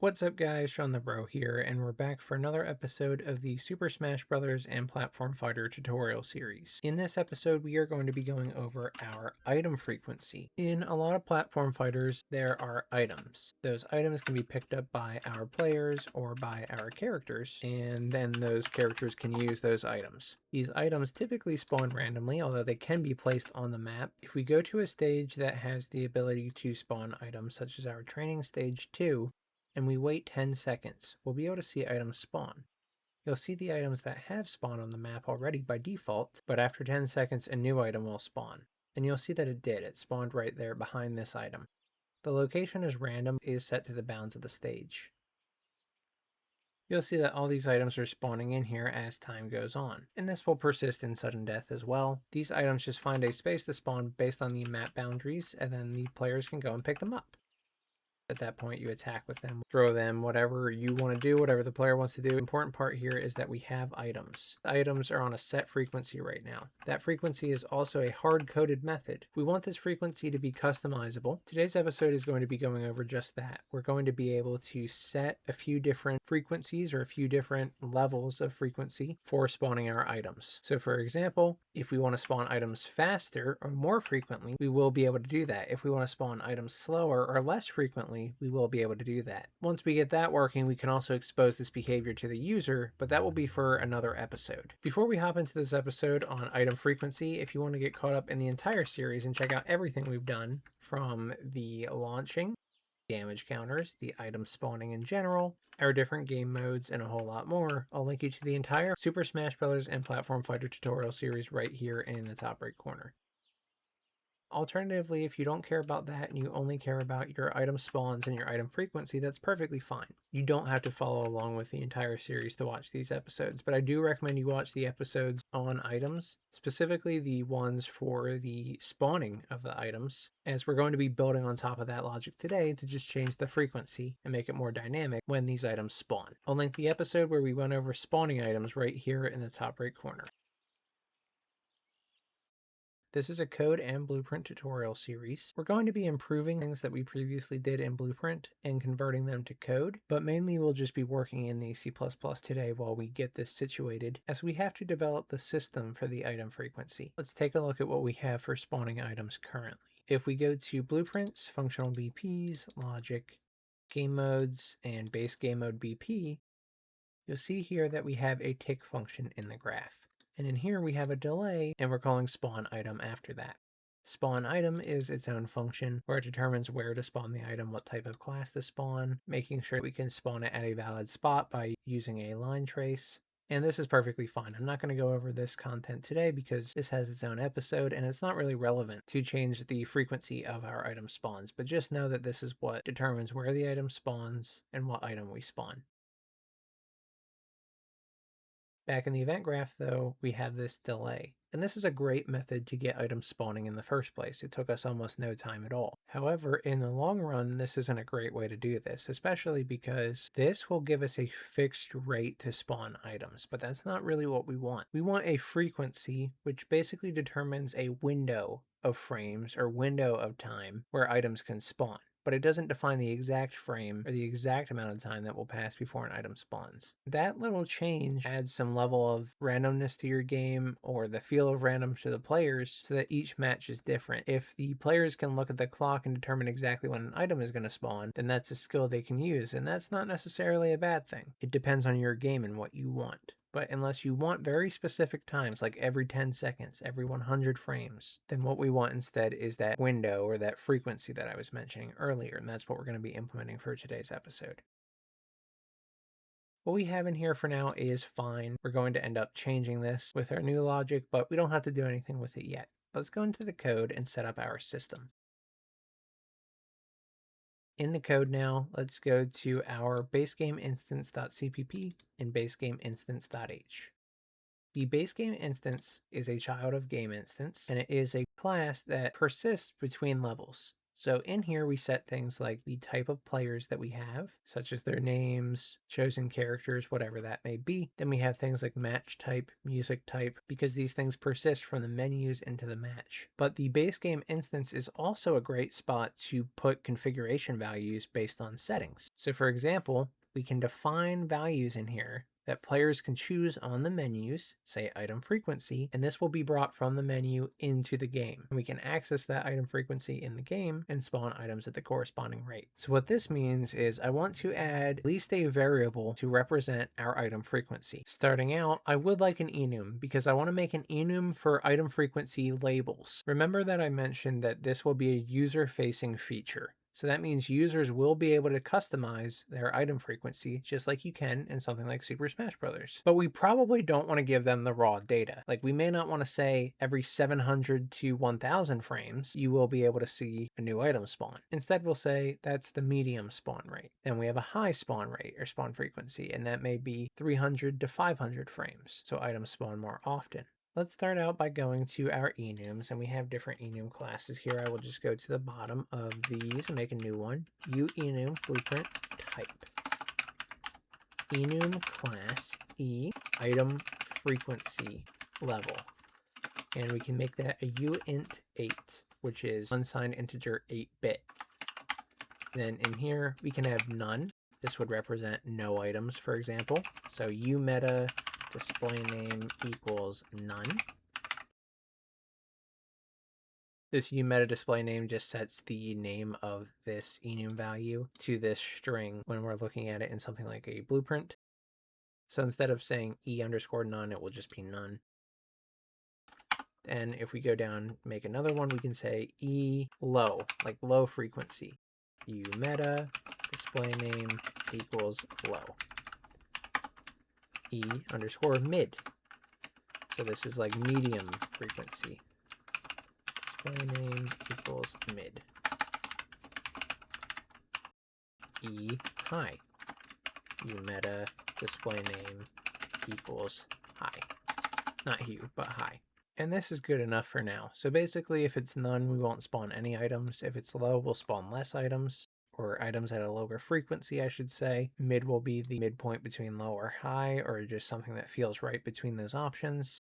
What's up guys, Shawnthebro here, and we're back for another episode of the Super Smash Brothers and Platform Fighter tutorial series. In this episode, we are going to be going over our item frequency. In a lot of platform fighters, there are items. Those items can be picked up by our players or by our characters, and then those characters can use those items. These items typically spawn randomly, although they can be placed on the map. If we go to a stage that has the ability to spawn items, such as our training stage 2, and we wait 10 seconds, we'll be able to see items spawn. You'll see the items that have spawned on the map already by default, but after 10 seconds a new item will spawn. And you'll see that it did, it spawned right there behind this item. The location is random, is set to the bounds of the stage. You'll see that all these items are spawning in here as time goes on, and this will persist in sudden death as well. These items just find a space to spawn based on the map boundaries, and then the players can go and pick them up. At that point, you attack with them, throw them, whatever you want to do, whatever the player wants to do. The important part here is that we have items. The items are on a set frequency right now. That frequency is also a hard-coded method. We want this frequency to be customizable. Today's episode is going to be going over just that. We're going to be able to set a few different frequencies or a few different levels of frequency for spawning our items. So for example, if we want to spawn items faster or more frequently, we will be able to do that. If we want to spawn items slower or less frequently, we will be able to do that. Once we get that working, we can also expose this behavior to the user, but that will be for another episode. Before we hop into this episode on item frequency, if you want to get caught up in the entire series and check out everything we've done, from the launching, damage counters, the item spawning in general, our different game modes, and a whole lot more, I'll link you to the entire Super Smash Brothers and Platform Fighter tutorial series right here in the top right corner. Alternatively, if you don't care about that and you only care about your item spawns and your item frequency, that's perfectly fine. You don't have to follow along with the entire series to watch these episodes, but I do recommend you watch the episodes on items, specifically the ones for the spawning of the items, as we're going to be building on top of that logic today to just change the frequency and make it more dynamic when these items spawn. I'll link the episode where we went over spawning items right here in the top right corner. This is a code and blueprint tutorial series. We're going to be improving things that we previously did in blueprint and converting them to code, but mainly we'll just be working in the C++ today while we get this situated, as we have to develop the system for the item frequency. Let's take a look at what we have for spawning items currently. If we go to blueprints, functional BPs, logic, game modes, and base game mode BP, you'll see here that we have a tick function in the graph. And in here we have a delay, and we're calling spawn item after that. Spawn item is its own function where it determines where to spawn the item, what type of class to spawn, making sure we can spawn it at a valid spot by using a line trace. And this is perfectly fine. I'm not going to go over this content today because this has its own episode and it's not really relevant to change the frequency of our item spawns, but just know that this is what determines where the item spawns and what item we spawn. Back in the event graph, though, we have this delay. And this is a great method to get items spawning in the first place. It took us almost no time at all. However, in the long run, this isn't a great way to do this, especially because this will give us a fixed rate to spawn items, but that's not really what we want. We want a frequency, which basically determines a window of frames or window of time where items can spawn, but it doesn't define the exact frame or the exact amount of time that will pass before an item spawns. That little change adds some level of randomness to your game, or the feel of random to the players, so that each match is different. If the players can look at the clock and determine exactly when an item is going to spawn, then that's a skill they can use, and that's not necessarily a bad thing. It depends on your game and what you want. But unless you want very specific times, like every 10 seconds, every 100 frames, then what we want instead is that window or that frequency that I was mentioning earlier, and that's what we're going to be implementing for today's episode. What we have in here for now is fine. We're going to end up changing this with our new logic, but we don't have to do anything with it yet. Let's go into the code and set up our system. In the code now, let's go to our basegameinstance.cpp and basegameinstance.h. The basegame instance is a child of game instance, and it is a class that persists between levels. So in here, we set things like the type of players that we have, such as their names, chosen characters, whatever that may be. Then we have things like match type, music type, because these things persist from the menus into the match. But the base game instance is also a great spot to put configuration values based on settings. So for example, we can define values in here that players can choose on the menus, say item frequency, and this will be brought from the menu into the game. And we can access that item frequency in the game and spawn items at the corresponding rate. So what this means is I want to add at least a variable to represent our item frequency. Starting out, I would like an enum because I want to make an enum for item frequency labels. Remember that I mentioned that this will be a user-facing feature. So that means users will be able to customize their item frequency just like you can in something like Super Smash Brothers. But we probably don't want to give them the raw data. Like we may not want to say every 700 to 1000 frames, you will be able to see a new item spawn. Instead, we'll say that's the medium spawn rate. Then we have a high spawn rate or spawn frequency, and that may be 300 to 500 frames. So items spawn more often. Let's start out by going to our enums, and we have different enum classes here. I will just go to the bottom of these and make a new one. Enum blueprint type. Enum class E item frequency level. And we can make that a uint8, which is unsigned integer 8-bit. Then in here, we can have none. This would represent no items, for example. So umeta display name equals none. This umeta display name just sets the name of this enum value to this string when we're looking at it in something like a blueprint. So instead of saying e_none, it will just be none. And if we go down, make another one, we can say e low, like low frequency. Umeta display name equals low. E_mid. So this is like medium frequency. Display name equals mid. E high. Umeta display name equals high. Not hue, but high. And this is good enough for now. So basically, if it's none, we won't spawn any items. If it's low, we'll spawn less items. Or items at a lower frequency, I should say. Mid will be the midpoint between low or high, or just something that feels right between those options.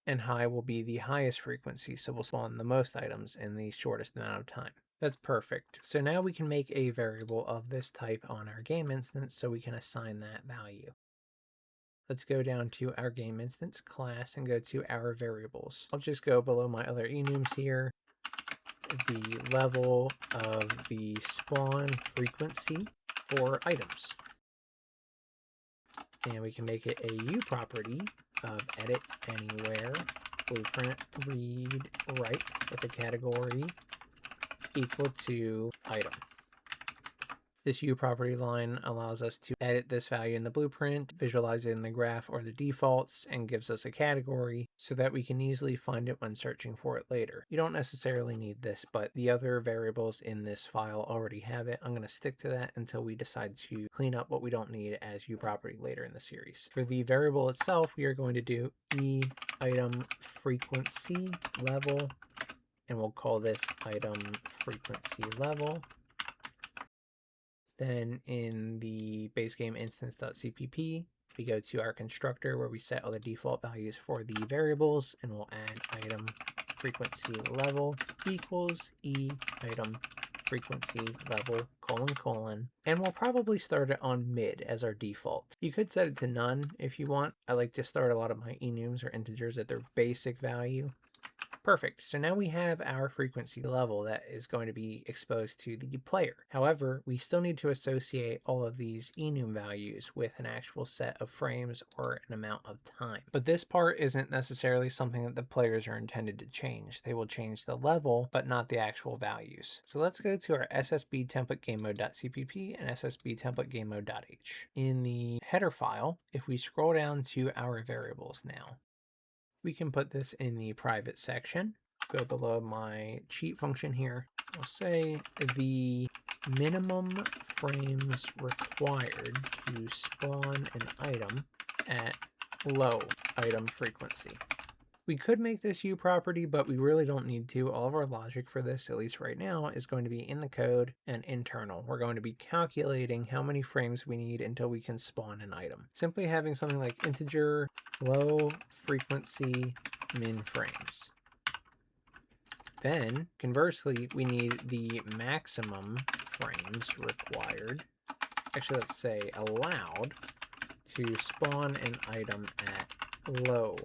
And high will be the highest frequency, so we'll spawn the most items in the shortest amount of time. That's perfect. So now we can make a variable of this type on our game instance so we can assign that value. Let's go down to our game instance class and go to our variables. I'll just go below my other enums here. The level of the spawn frequency for items. And we can make it a U property of edit anywhere blueprint read write with a category equal to item. This U property line allows us to edit this value in the blueprint, visualize it in the graph or the defaults, and gives us a category so that we can easily find it when searching for it later. You don't necessarily need this, but the other variables in this file already have it. I'm going to stick to that until we decide to clean up what we don't need as U property later in the series. For the variable itself, we are going to do E item frequency level, and we'll call this item frequency level. Then in the base game instance.cpp, we go to our constructor where we set all the default values for the variables, and we'll add item frequency level equals E item frequency level : and we'll probably start it on mid as our default. You could set it to none if you want. I like to start a lot of my enums or integers at their basic value. Perfect. So now we have our frequency level that is going to be exposed to the player. However, we still need to associate all of these enum values with an actual set of frames or an amount of time. But this part isn't necessarily something that the players are intended to change. They will change the level, but not the actual values. So let's go to our SSB template game mode.cpp and SSB template game mode.h. In the header file, if we scroll down to our variables now, we can put this in the private section. Go below my cheat function here. I'll say the minimum frames required to spawn an item at low item frequency. We could make this U property, but we really don't need to. All of our logic for this, at least right now, is going to be in the code and internal. We're going to be calculating how many frames we need until we can spawn an item. Simply having something like integer low frequency min frames. Then, conversely, we need the maximum frames required. Actually, let's say allowed to spawn an item at low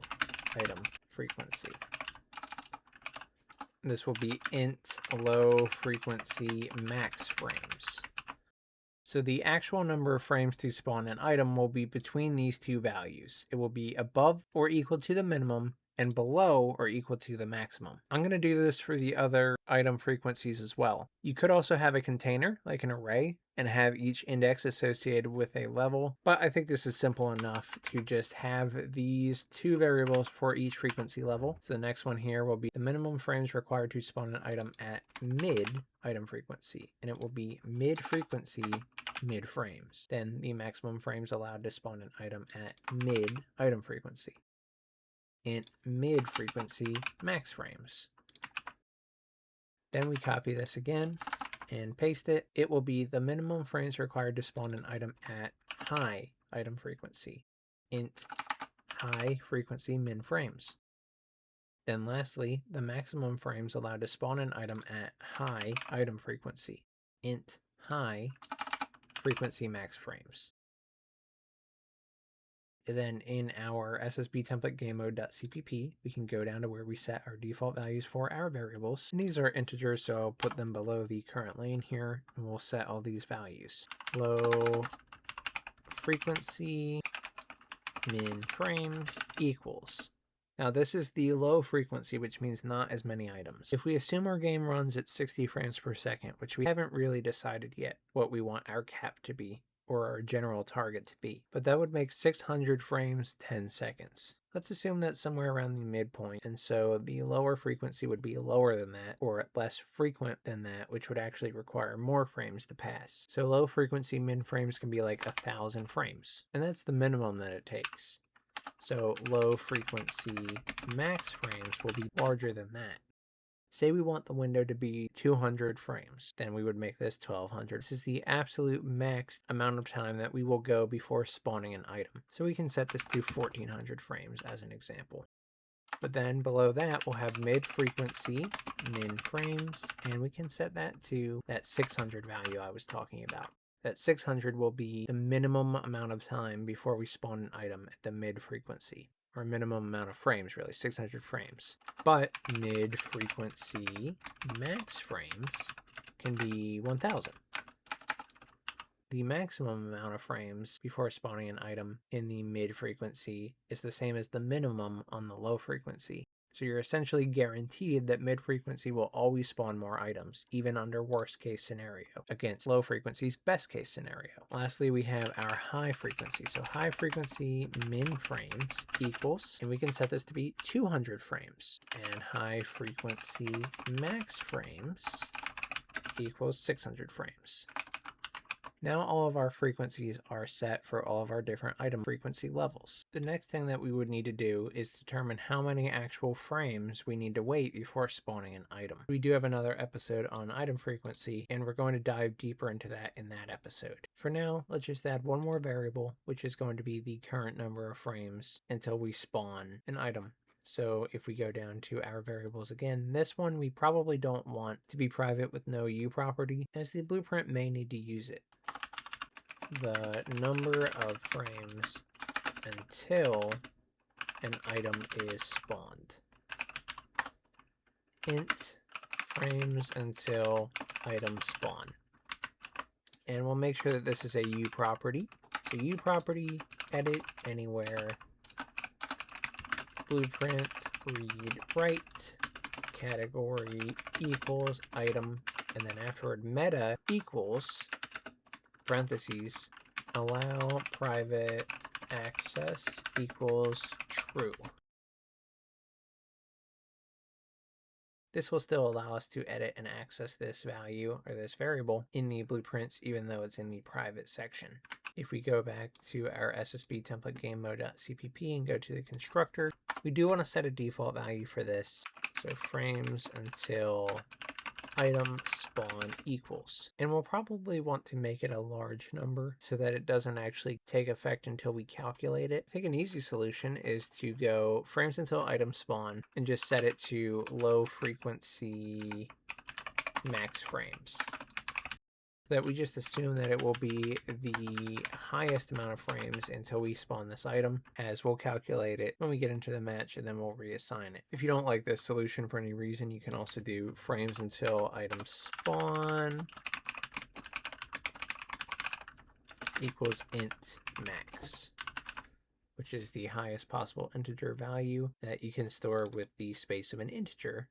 item frequency. This will be int low frequency max frames. So the actual number of frames to spawn an item will be between these two values. It will be above or equal to the minimum and below or equal to the maximum. I'm going to do this for the other item frequencies as well. You could also have a container, like an array, and have each index associated with a level, but I think this is simple enough to just have these two variables for each frequency level. So the next one here will be the minimum frames required to spawn an item at mid item frequency, and it will be mid frequency mid frames. Then the maximum frames allowed to spawn an item at mid item frequency. And mid frequency max frames. Then we copy this again and paste it. It will be the minimum frames required to spawn an item at high item frequency. Int high frequency min frames. Then lastly, the maximum frames allowed to spawn an item at high item frequency. Int high frequency max frames. Then in our SSB template game mode.cpp, we can go down to where we set our default values for our variables. And these are integers, so I'll put them below the current lane here, and we'll set all these values. Low frequency min frames equals. Now this is the low frequency, which means not as many items. If we assume our game runs at 60 frames per second, which we haven't really decided yet what we want our cap to be, or our general target to be, but that would make 600 frames 10 seconds. Let's assume that's somewhere around the midpoint, and so the lower frequency would be lower than that, or less frequent than that, which would actually require more frames to pass. So low frequency min frames can be like 1,000 frames, and that's the minimum that it takes. So low frequency max frames will be larger than that. Say we want the window to be 200 frames, then we would make this 1200. This is the absolute max amount of time that we will go before spawning an item. So we can set this to 1400 frames as an example. But then below that, we'll have mid-frequency min frames, and we can set that to that 600 value I was talking about. That 600 will be the minimum amount of time before we spawn an item at the mid-frequency. Or minimum amount of frames, really, 600 frames. But mid-frequency max frames can be 1000. The maximum amount of frames before spawning an item in the mid-frequency is the same as the minimum on the low frequency. So you're essentially guaranteed that mid-frequency will always spawn more items, even under worst-case scenario, against low frequency's best-case scenario. Lastly, we have our high frequency. So high frequency min frames equals, and we can set this to be 200 frames, and high frequency max frames equals 600 frames. Now all of our frequencies are set for all of our different item frequency levels. The next thing that we would need to do is determine how many actual frames we need to wait before spawning an item. We do have another episode on item frequency, and we're going to dive deeper into that in that episode. For now, let's just add one more variable, which is going to be the current number of frames until we spawn an item. So if we go down to our variables again, this one we probably don't want to be private with no U property, as the blueprint may need to use it. The number of frames until an item is spawned. Int frames until item spawn. And we'll make sure that this is a U property. So U property, edit anywhere, blueprint, read, write, category equals item, and then afterward meta equals parentheses, allow private access equals true. This will still allow us to edit and access this value or this variable in the blueprints, even though it's in the private section. If we go back to our SSB template game mode.cpp and go to the constructor, we do want to set a default value for this. So frames until item spawn equals. And we'll probably want to make it a large number so that it doesn't actually take effect until we calculate it. I think an easy solution is to go frames until item spawn and just set it to low frequency max frames. That we just assume that it will be the highest amount of frames until we spawn this item, as we'll calculate it when we get into the match and then we'll reassign it. If you don't like this solution for any reason, you can also do frames until item spawn equals int max, which is the highest possible integer value that you can store with the space of an integer.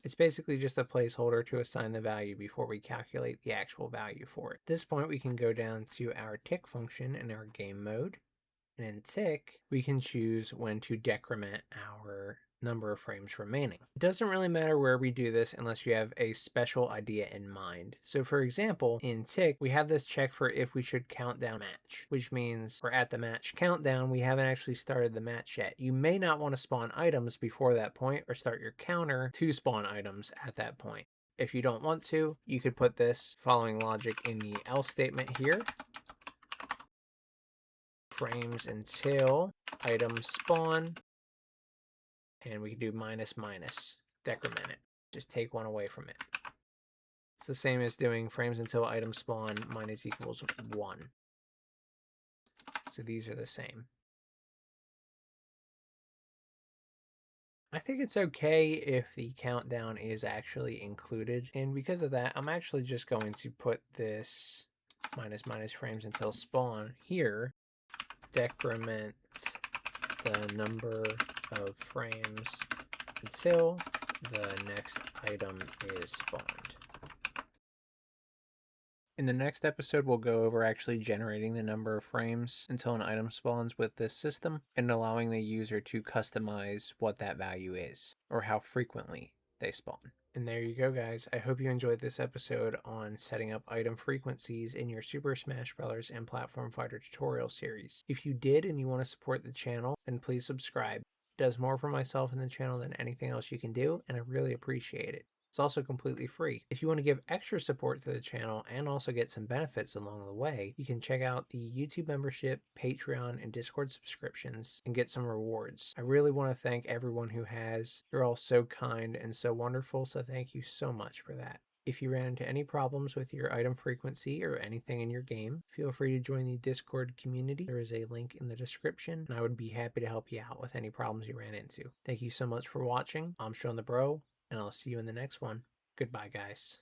It's basically just a placeholder to assign the value before we calculate the actual value for it. At this point, we can go down to our tick function in our game mode. And in tick, we can choose when to decrement our number of frames remaining. It doesn't really matter where we do this unless you have a special idea in mind. So for example, in tick, we have this check for if we should count down match, which means we're at the match countdown. We haven't actually started the match yet. You may not want to spawn items before that point or start your counter to spawn items at that point. If you don't want to, you could put this following logic in the else statement here. Frames until item spawn, and we can do minus minus, decrement it, just take one away from it. It's the same as doing frames until item spawn minus equals 1. So these are the same. I think it's okay if the countdown is actually included, and because of that, I'm actually just going to put this minus minus frames until spawn here, decrement the number of frames until the next item is spawned. In the next episode, we'll go over actually generating the number of frames until an item spawns with this system and allowing the user to customize what that value is or how frequently they spawn. And there you go, guys. I hope you enjoyed this episode on setting up item frequencies in your Super Smash Brothers and Platform Fighter tutorial series. If you did and you want to support the channel, then please subscribe. It does more for myself and the channel than anything else you can do, and I really appreciate it. It's also completely free. If you want to give extra support to the channel and also get some benefits along the way, you can check out the YouTube membership, Patreon, and Discord subscriptions and get some rewards. I really want to thank everyone who has. You're all so kind and so wonderful, so thank you so much for that. If you ran into any problems with your item frequency or anything in your game, feel free to join the Discord community. There is a link in the description, and I would be happy to help you out with any problems you ran into. Thank you so much for watching. I'm Shawnthebro, and I'll see you in the next one. Goodbye, guys.